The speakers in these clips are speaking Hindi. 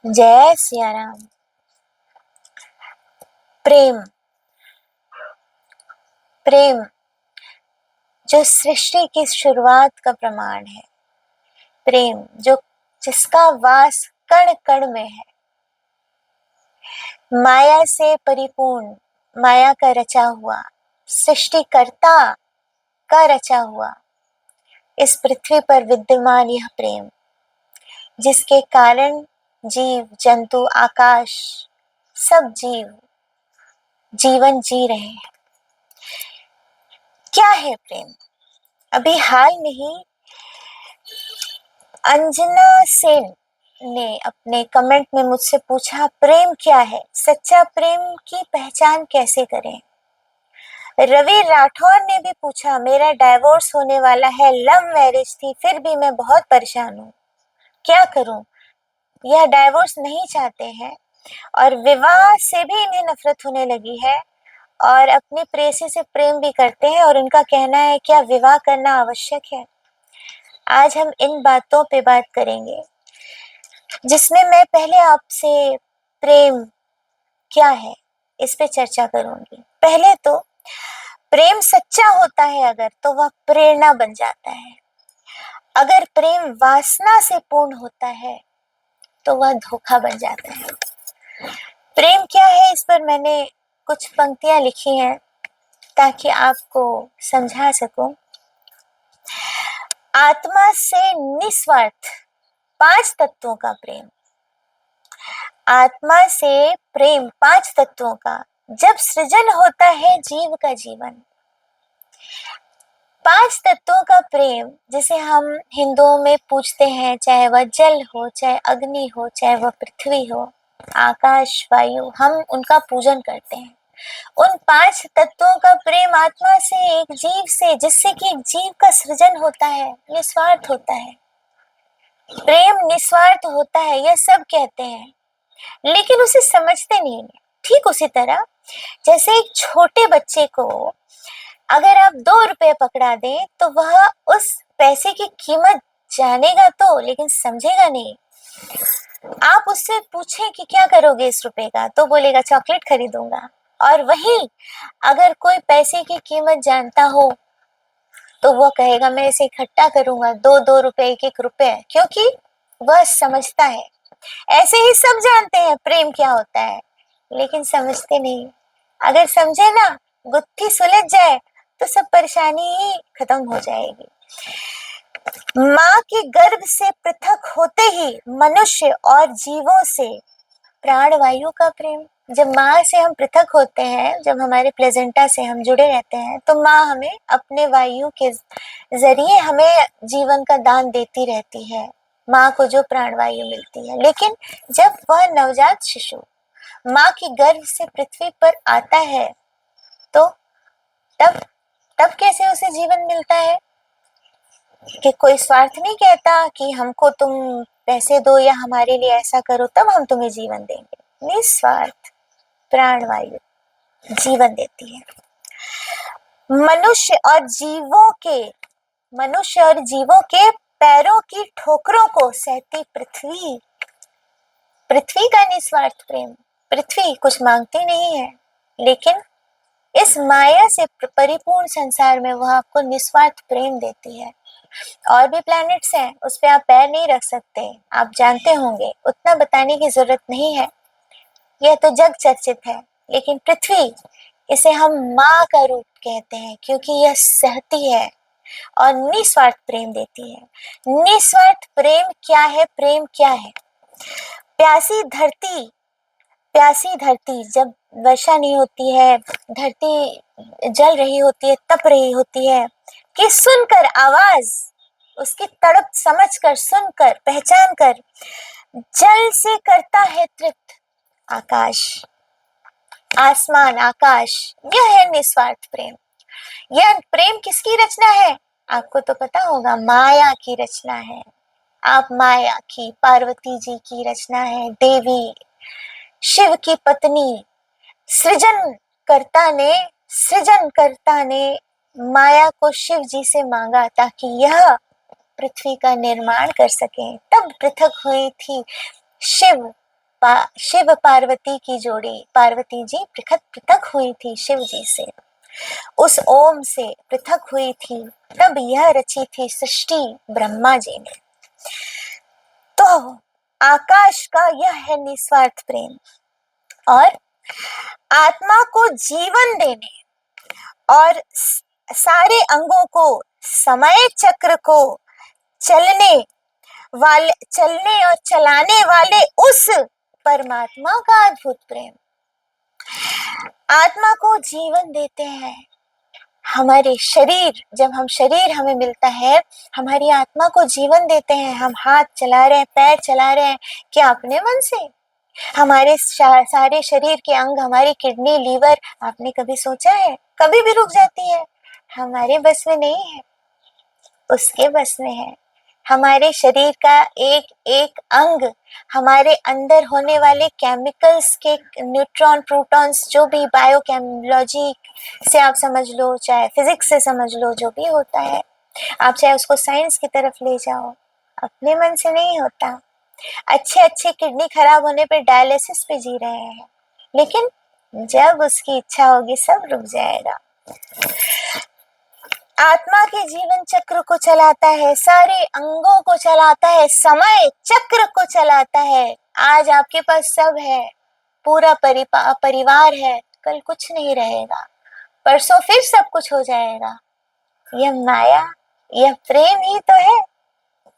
जय सिया राम। प्रेम, प्रेम जो सृष्टि की शुरुआत का प्रमाण है, प्रेम जो जिसका वास कण कण में है, माया से परिपूर्ण, माया का रचा हुआ, सृष्टिकर्ता का रचा हुआ इस पृथ्वी पर विद्यमान यह प्रेम, जिसके कारण जीव जंतु आकाश सब जीव जीवन जी रहे हैं। क्या है प्रेम? अभी हाल में ही अंजना सेन ने अपने कमेंट में मुझसे पूछा, प्रेम क्या है, सच्चा प्रेम की पहचान कैसे करें। रवि राठौर ने भी पूछा, मेरा डाइवोर्स होने वाला है, लव मैरिज थी, फिर भी मैं बहुत परेशान हूँ, क्या करूं। यह डाइवोर्स नहीं चाहते हैं और विवाह से भी इन्हें नफरत होने लगी है और अपनी प्रेयसी से प्रेम भी करते हैं और उनका कहना है क्या विवाह करना आवश्यक है। आज हम इन बातों पे बात करेंगे, जिसमें मैं पहले आपसे प्रेम क्या है इस पे चर्चा करूंगी। पहले तो प्रेम सच्चा होता है अगर, तो वह प्रेरणा बन जाता है। अगर प्रेम वासना से पूर्ण होता है तो वह धोखा बन जाता है। प्रेम क्या है, इस पर मैंने कुछ पंक्तियां लिखी हैं ताकि आपको समझा सकूं। आत्मा से निस्वार्थ 5 तत्वों का प्रेम, आत्मा से प्रेम 5 तत्वों का, जब सृजन होता है जीव का जीवन। 5 तत्वों का प्रेम जिसे हम हिंदुओं में पूजते हैं, चाहे वह जल हो, चाहे अग्नि हो, चाहे वह पृथ्वी हो, आकाश वायु, हम उनका पूजन करते हैं। उन 5 तत्वों का प्रेम आत्मा से, एक जीव से, जिससे कि एक जीव का सृजन होता है, निस्वार्थ होता है। प्रेम निस्वार्थ होता है, यह सब कहते हैं, लेकिन उसे समझते नहीं है। ठीक उसी तरह जैसे एक छोटे बच्चे को अगर आप 2 रुपए पकड़ा दें तो वह उस पैसे की कीमत जानेगा तो, लेकिन समझेगा नहीं। आप उससे पूछें कि क्या करोगे इस रुपए का, तो बोलेगा चॉकलेट खरीदूंगा। और वहीं अगर कोई पैसे की कीमत जानता हो तो वह कहेगा मैं इसे इकट्ठा करूंगा, 2-2 रुपए, 1-1 रुपए, क्योंकि वह समझता है। ऐसे ही सब जानते हैं प्रेम क्या होता है, लेकिन समझते नहीं। अगर समझे ना, गुत्थी सुलझ जाए तो सब परेशानी ही खत्म हो जाएगी। माँ के गर्भ से पृथक होते ही मनुष्य और जीवों से प्राणवायु का प्रेम, जब माँ से हम पृथक होते हैं, जब हमारे प्लेजेंटा से हम जुड़े रहते हैं, तो माँ हमें अपने वायु के जरिए हमें जीवन का दान देती रहती है, माँ को जो प्राणवायु मिलती है। लेकिन जब वह नवजात शिशु माँ के गर्भ से पृथ्वी पर आता है तो तब तब कैसे उसे जीवन मिलता है कि कोई स्वार्थ नहीं कहता कि हमको तुम पैसे दो या हमारे लिए ऐसा करो तब हम तुम्हें जीवन देंगे। निस्वार्थ प्राणवायु जीवन देती है। मनुष्य और जीवों के पैरों की ठोकरों को सहती पृथ्वी, पृथ्वी का निस्वार्थ प्रेम। पृथ्वी कुछ मांगती नहीं है, लेकिन इस माया से परिपूर्ण संसार में वह आपको निस्वार्थ प्रेम देती है। और भी प्लैनेट्स हैं, उस पे आप पैर नहीं रख सकते, आप जानते होंगे, उतना बताने की जरूरत नहीं है, यह तो जग चर्चित है। लेकिन पृथ्वी, इसे हम माँ का रूप कहते हैं क्योंकि यह सहती है और निस्वार्थ प्रेम देती है। निस्वार्थ प्रेम क्या है? प्रेम क्या है? प्यासी धरती, प्यासी धरती जब वर्षा नहीं होती है, धरती जल रही होती है, तप रही होती है, कि सुनकर आवाज, उसकी तड़प समझकर, सुनकर, पहचान कर, जल से करता है तृप्त आकाश, आसमान, आकाश। यह है निस्वार्थ प्रेम। यह प्रेम किसकी रचना है? आपको तो पता होगा, माया की रचना है। आप माया की, पार्वती जी की रचना है, देवी शिव की पत्नी। सृजनकर्ता ने माया को शिव जी से मांगा ताकि यह पृथ्वी का निर्माण कर सकें, तब पृथक हुई थी शिव पार्वती की जोड़ी। पार्वती जी पृथक पृथक हुई थी शिव जी से, उस ओम से पृथक हुई थी, तब यह रची थी सृष्टि ब्रह्मा जी ने। तो आकाश का यह है निस्वार्थ प्रेम, और आत्मा को जीवन देने और सारे अंगों को, समय चक्र को चलने और चलाने वाले उस परमात्मा का अद्भुत प्रेम। आत्मा को जीवन देते हैं हमारे शरीर, जब हम शरीर हमें मिलता है, हमारी आत्मा को जीवन देते हैं। हम हाथ चला रहे हैं, पैर चला रहे हैं, क्या अपने मन से? हमारे सारे शरीर के अंग, हमारी किडनी, लीवर, आपने कभी सोचा है? कभी भी रुक जाती है, हमारे बस में नहीं है, उसके बस में है। हमारे शरीर का एक एक अंग, हमारे अंदर होने वाले केमिकल्स के न्यूट्रॉन, प्रोटॉन्स, जो भी बायोकेमिलॉजी से आप समझ लो, चाहे फिजिक्स से समझ लो, जो भी होता है, आप चाहे उसको साइंस की तरफ ले जाओ, अपने मन से नहीं होता। अच्छे अच्छे किडनी खराब होने पे डायलिसिस पे जी रहे हैं, लेकिन जब उसकी इच्छा होगी सब रुक जाएगा। आत्मा के जीवन चक्र को चलाता है, सारे अंगों को चलाता है, समय चक्र को चलाता है। आज आपके पास सब है, पूरा परिवार है, कल कुछ नहीं रहेगा, परसों फिर सब कुछ हो जाएगा। यह माया, यह प्रेम ही तो है।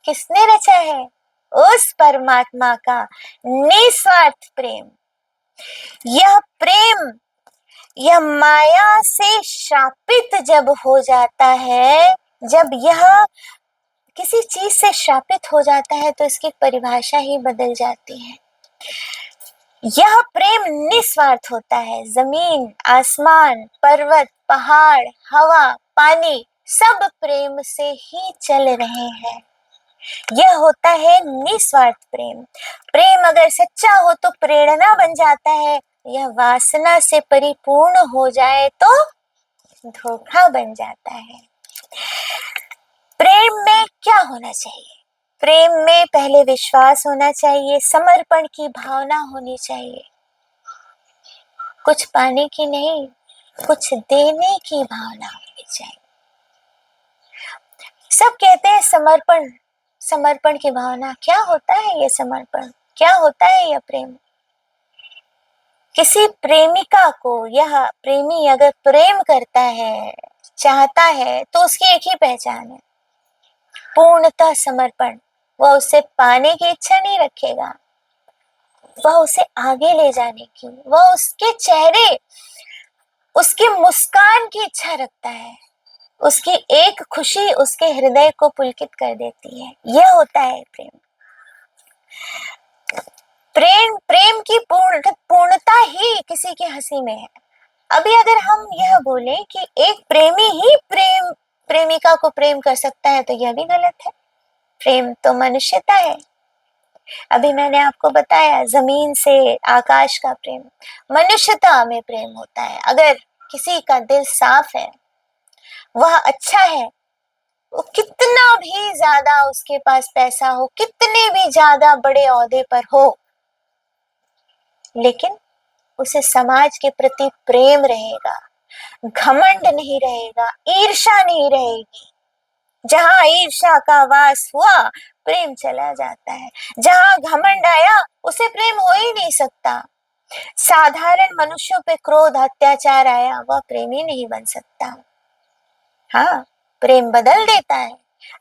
किसने रचा है? उस परमात्मा का निस्वार्थ प्रेम। यह प्रेम, यह माया से श्रापित जब हो जाता है, जब यह किसी चीज से श्रापित हो जाता है, तो इसकी परिभाषा ही बदल जाती है। यह प्रेम निस्वार्थ होता है। जमीन, आसमान, पर्वत, पहाड़, हवा, पानी, सब प्रेम से ही चल रहे हैं। यह होता है निस्वार्थ प्रेम। प्रेम अगर सच्चा हो तो प्रेरणा बन जाता है, यह वासना से परिपूर्ण हो जाए तो धोखा बन जाता है। प्रेम में क्या होना चाहिए? प्रेम में पहले विश्वास होना चाहिए, समर्पण की भावना होनी चाहिए, कुछ पाने की नहीं, कुछ देने की भावना होनी चाहिए। सब कहते हैं समर्पण, समर्पण की भावना। क्या होता है ये समर्पण? क्या होता है यह प्रेम? किसी प्रेमिका को, यह प्रेमी अगर प्रेम करता है, चाहता है, तो उसकी एक ही पहचान है, पूर्णतः समर्पण। वह उसे पाने की इच्छा नहीं रखेगा, वह उसे आगे ले जाने की, वह उसके चेहरे, उसकी मुस्कान की इच्छा रखता है। उसकी एक खुशी उसके हृदय को पुलकित कर देती है। यह होता है प्रेम। प्रेम की पूर्णता ही किसी की हंसी में है। अभी अगर हम यह बोले कि एक प्रेमी ही प्रेमिका को प्रेम कर सकता है, तो यह भी गलत है। प्रेम तो मनुष्यता है। अभी मैंने आपको बताया जमीन से आकाश का प्रेम, मनुष्यता में प्रेम होता है। अगर किसी का दिल साफ है, वह अच्छा है, वो कितना भी ज्यादा उसके पास पैसा हो, कितने भी ज्यादा बड़े ओहदे पर हो, लेकिन उसे समाज के प्रति प्रेम रहेगा, घमंड नहीं रहेगा, ईर्ष्या नहीं रहेगी। जहां ईर्ष्या का वास हुआ, प्रेम चला जाता है। जहां घमंड आया, उसे प्रेम हो ही नहीं सकता। साधारण मनुष्यों पे क्रोध, अत्याचार आया, वह प्रेमी नहीं बन सकता। हाँ, प्रेम बदल देता है।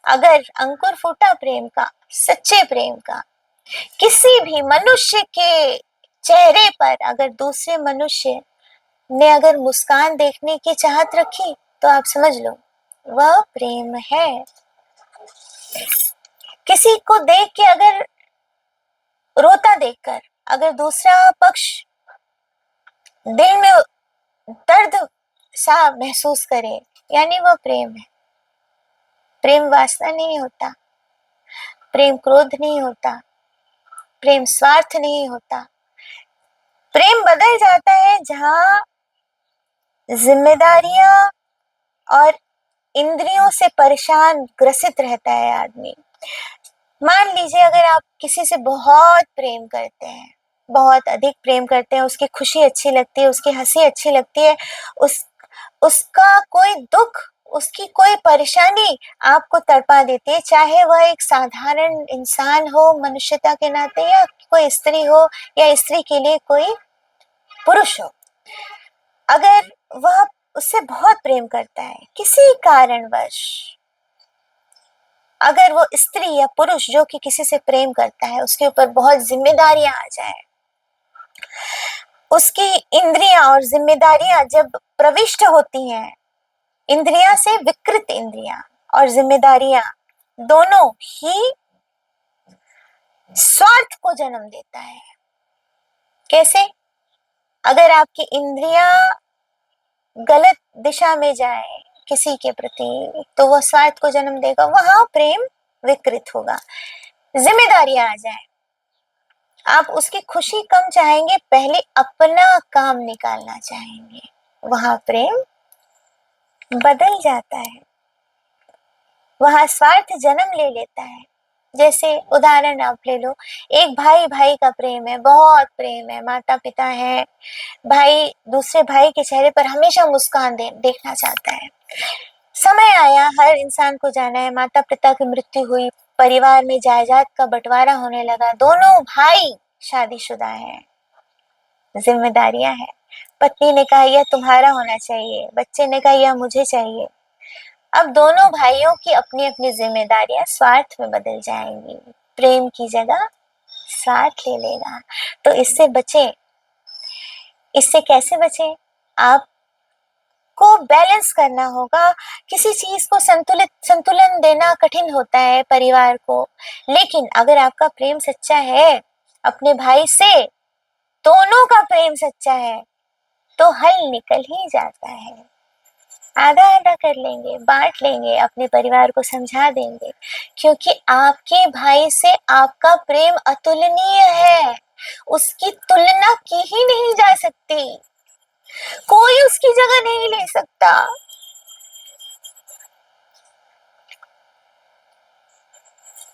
अगर अंकुर फूटा प्रेम का, सच्चे प्रेम का, किसी भी मनुष्य के चेहरे पर अगर दूसरे मनुष्य ने अगर मुस्कान देखने की चाहत रखी, तो आप समझ लो वह प्रेम है। किसी को देख के अगर रोता देखकर अगर दूसरा पक्ष दिल में दर्द सा महसूस करे, यानी वह प्रेम है। प्रेम वासना नहीं होता, प्रेम क्रोध नहीं होता, प्रेम स्वार्थ नहीं होता। प्रेम बदल जाता है जहां जिम्मेदारियां और इंद्रियों से परेशान ग्रसित रहता है आदमी। मान लीजिए अगर आप किसी से बहुत प्रेम करते हैं, बहुत अधिक प्रेम करते हैं, उसकी खुशी अच्छी लगती है, उसकी हंसी अच्छी लगती है, उस उसका कोई दुख, उसकी कोई परेशानी आपको तड़पा देती है, चाहे वह एक साधारण इंसान हो मनुष्यता के नाते, या कोई स्त्री हो, या स्त्री के लिए कोई पुरुष हो। अगर वह उससे बहुत प्रेम करता है, किसी कारणवश अगर वो स्त्री या पुरुष जो कि किसी से प्रेम करता है उसके ऊपर बहुत जिम्मेदारियां आ जाए, उसकी इंद्रियां और जिम्मेदारियां जब प्रविष्ट होती हैं, इंद्रियां से विकृत इंद्रियां और जिम्मेदारियां दोनों ही स्वार्थ को जन्म देता है। कैसे? अगर आपकी इंद्रियां गलत दिशा में जाए किसी के प्रति, तो वह स्वार्थ को जन्म देगा, वहां प्रेम विकृत होगा। जिम्मेदारियां आ जाए, आप उसकी खुशी कम चाहेंगे, पहले अपना काम निकालना चाहेंगे, वहां प्रेम बदल जाता है, वहां स्वार्थ जन्म ले लेता है। जैसे उदाहरण आप ले लो, एक भाई भाई का प्रेम है, बहुत प्रेम है, माता पिता है, भाई दूसरे भाई के चेहरे पर हमेशा मुस्कान देखना चाहता है। समय आया, हर इंसान को जाना है, माता पिता की मृत्यु हुई, परिवार में जायदाद का बंटवारा होने लगा, दोनों भाई शादीशुदा है, जिम्मेदारियां हैं। पत्नी ने कहा यह तुम्हारा होना चाहिए, बच्चे ने कहा यह मुझे चाहिए। अब दोनों भाइयों की अपनी अपनी जिम्मेदारियां स्वार्थ में बदल जाएंगी, प्रेम की जगह स्वार्थ ले लेगा। तो इससे बचे, इससे कैसे बचे? आप को बैलेंस करना होगा। किसी चीज को संतुलन देना कठिन होता है परिवार को, लेकिन अगर आपका प्रेम सच्चा है अपने भाई से, दोनों का प्रेम सच्चा है, तो हल निकल ही जाता है। आधा आधा कर लेंगे, बांट लेंगे, अपने परिवार को समझा देंगे, क्योंकि आपके भाई से आपका प्रेम अतुलनीय है, उसकी तुलना की ही नहीं जा सकती, कोई उसकी जगह नहीं ले सकता।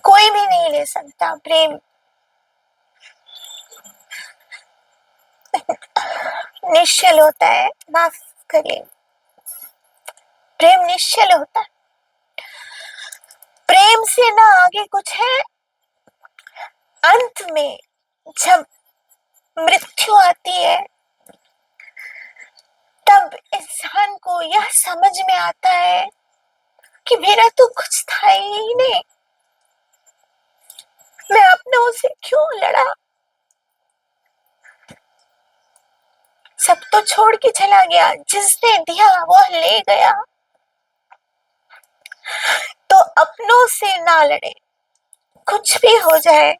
कोई भी नहीं ले सकता। प्रेम निश्चल होता है, माफ करिए, प्रेम निश्चल होता है। प्रेम से ना आगे कुछ है। अंत में जब मृत्यु आती है, तब इंसान को यह समझ में आता है कि मेरा तो कुछ था ही नहीं, मैं अपनों से क्यों लड़ा, सब तो छोड़ के चला गया, जिसने दिया वह ले गया। तो अपनों से ना लड़े, कुछ भी हो जाए,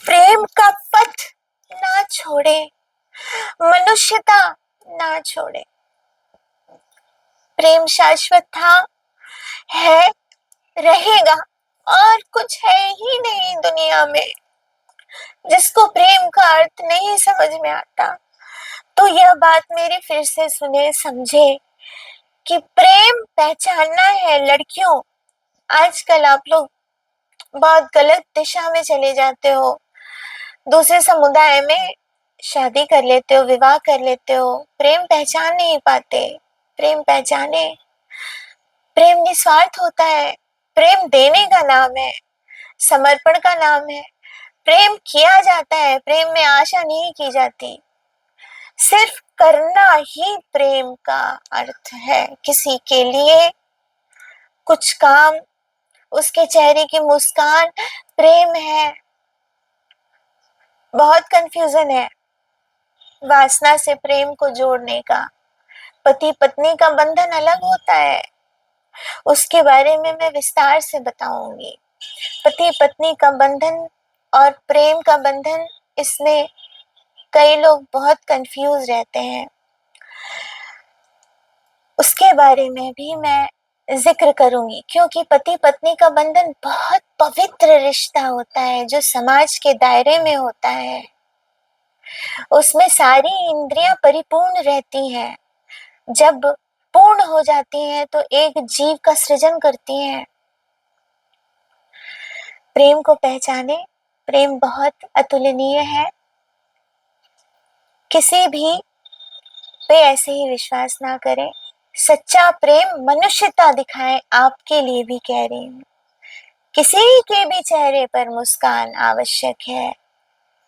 प्रेम का पथ ना छोड़े, मनुष्यता ना छोड़े। प्रेम शाश्वत था, है, रहेगा, और कुछ है ही नहीं दुनिया में। जिसको प्रेम का अर्थ नहीं समझ में आता, तो यह बात मेरी फिर से सुने, समझे कि प्रेम पहचानना है। लड़कियों, आजकल आप लोग बहुत गलत दिशा में चले जाते हो, दूसरे समुदाय में शादी कर लेते हो, विवाह कर लेते हो, प्रेम पहचान नहीं पाते। प्रेम पहचाने, प्रेम निस्वार्थ होता है, प्रेम देने का नाम है, समर्पण का नाम है, प्रेम किया जाता है, प्रेम में आशा नहीं की जाती, सिर्फ करना ही प्रेम का अर्थ है। किसी के लिए कुछ काम, उसके चेहरे की मुस्कान प्रेम है। बहुत कंफ्यूजन है वासना से प्रेम को जोड़ने का। पति पत्नी का बंधन अलग होता है, उसके बारे में मैं विस्तार से बताऊंगी। पति पत्नी का बंधन और प्रेम का बंधन, इसमें कई लोग बहुत कंफ्यूज रहते हैं, उसके बारे में भी मैं जिक्र करूंगी, क्योंकि पति पत्नी का बंधन बहुत पवित्र रिश्ता होता है जो समाज के दायरे में होता है। उसमें सारी इंद्रियां परिपूर्ण रहती हैं। जब पूर्ण हो जाती हैं तो एक जीव का सृजन करती हैं। प्रेम को पहचाने, प्रेम बहुत अतुलनीय है। किसी भी पे ऐसे ही विश्वास ना करें। सच्चा प्रेम मनुष्यता दिखाए, आपके लिए भी कह रही हूँ। किसी के भी चेहरे पर मुस्कान आवश्यक है।